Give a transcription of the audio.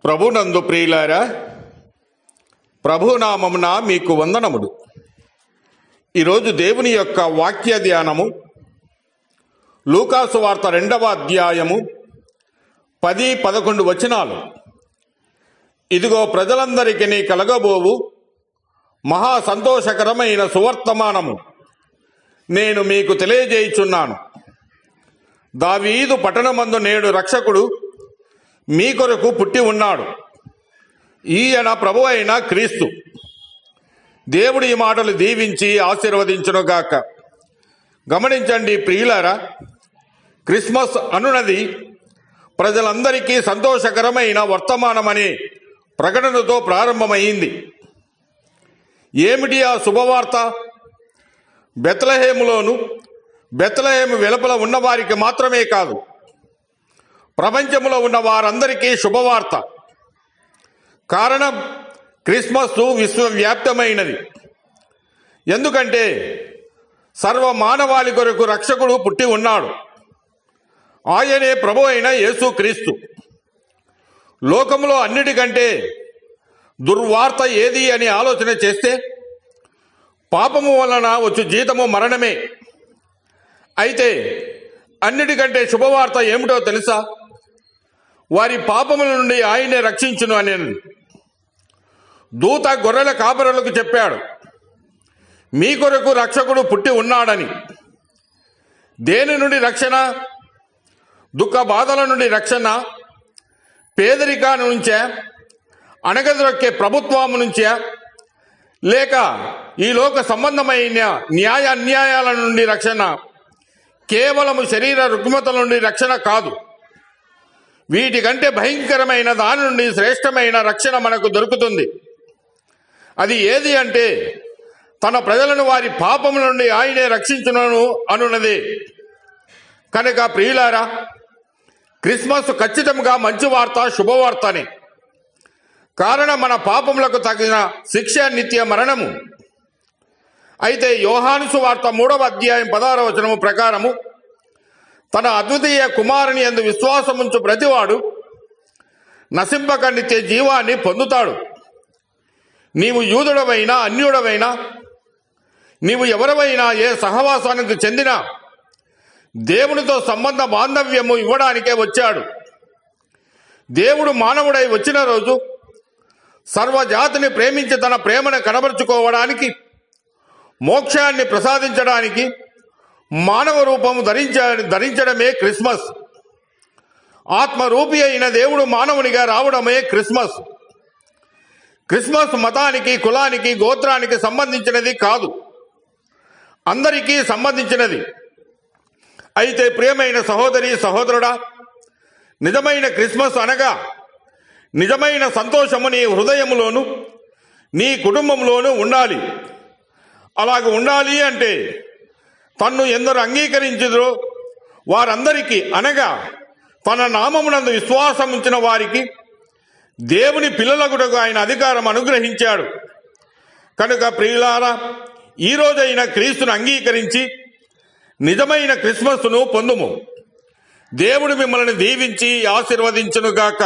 ప్రభునందు ప్రియులారా, ప్రభునామమున మీకు వందనములు. ఈరోజు దేవుని యొక్క వాక్య ధ్యానము లూకాసు వార్త 2వ అధ్యాయము 10-11 వచనాలు. ఇదిగో ప్రజలందరికీ కలగబోవు మహా సంతోషకరమైన సువర్తమానము నేను మీకు తెలియజేయుచున్నాను. దావీదు పట్టణమందు నేడు రక్షకుడు మీ కొరకు పుట్టి ఉన్నాడు. ఈయన ప్రభు అయిన క్రీస్తు. దేవుడు ఈ మాటలు దీవించి ఆశీర్వదించునుగాక. గమనించండి ప్రియులారా, క్రిస్మస్ అనున్నది ప్రజలందరికీ సంతోషకరమైన వర్తమానమనే ప్రకటనతో ప్రారంభమైంది. ఏమిటి ఆ శుభవార్త? బెత్లెహేము వెలుపల ఉన్నవారికి మాత్రమే కాదు, ప్రపంచంలో ఉన్న వారందరికీ శుభవార్త. కారణం, క్రిస్మస్ విశ్వవ్యాప్తమైనది. ఎందుకంటే సర్వ మానవాళి కొరకు రక్షకుడు పుట్టి ఉన్నాడు. ఆయనే ప్రభు అయిన యేసుక్రీస్తు. లోకంలో అన్నిటికంటే దుర్వార్త ఏది అని ఆలోచన చేస్తే పాపము వలన వచ్చు జీతము మరణమే. అయితే అన్నిటికంటే శుభవార్త ఏమిటో తెలుసా? వారి పాపముల నుండి ఆయనే రక్షించును అని దూత గొర్రెల కాపరులకు చెప్పాడు. మీ కొరకు రక్షకుడు పుట్టి ఉన్నాడని. దేని నుండి రక్షణ? దుఃఖ బాధల నుండి రక్షణ, పేదరికాన్ని నుంచే, అణగదొక్కే ప్రభుత్వం నుంచే, లేక ఈ లోక సంబంధమైన న్యాయ అన్యాయాల నుండి రక్షణ, కేవలము శరీర రుగ్మతల నుండి రక్షణ కాదు. వీటికంటే భయంకరమైన దాని నుండి శ్రేష్టమైన రక్షణ మనకు దొరుకుతుంది. అది ఏది అంటే తన ప్రజలను వారి పాపముల నుండి ఆయనే రక్షించును అనున్నది. కనుక ప్రియులారా, క్రిస్మస్ ఖచ్చితంగా మంచి వార్త, శుభవార్తనే. కారణం, మన పాపములకు తగిన శిక్ష నిత్య మరణము. అయితే యోహాను సువార్త 3వ అధ్యాయం 16వ వచనము ప్రకారము తన అద్వితీయ కుమారుని యందు విశ్వాసముంచు ప్రతివాడు నశింపక నిత్య జీవాన్ని పొందుతాడు. నీవు యూదుడవైనా అన్యుడవైనా, నీవు ఎవరివైనా, ఏ సహవాసానికి చెందినా దేవునితో సంబంధ బాంధవ్యము ఇవ్వడానికే వచ్చాడు. దేవుడు మానవుడై వచ్చిన రోజు సర్వజాతిని ప్రేమించి తన ప్రేమను కనబరుచుకోవడానికి, మోక్షాన్ని ప్రసాదించడానికి మానవ రూపము ధరించడమే క్రిస్మస్. ఆత్మరూపి అయిన దేవుడు మానవునిగా రావడమే క్రిస్మస్. క్రిస్మస్ మతానికి, కులానికి, గోత్రానికి సంబంధించినది కాదు, అందరికీ సంబంధించినది. అయితే ప్రియమైన సహోదరి, సహోదరుడా, నిజమైన క్రిస్మస్ అనగా నిజమైన సంతోషము నీ హృదయంలోను నీ కుటుంబంలోనూ ఉండాలి. అలాగ ఉండాలి అంటే తన్ను ఎందరు అంగీకరించుదో వారందరికీ, అనగా తన నామమునందు విశ్వాసం ఉంచిన వారికి దేవుని పిల్లలగుటకు ఆయన అధికారం అనుగ్రహించాడు. కనుక ప్రియులారా, ఈ రోజైన క్రీస్తును అంగీకరించి నిజమైన క్రిస్మస్ను పొందుము. దేవుడు మిమ్మల్ని దీవించి ఆశీర్వదించునుగాక.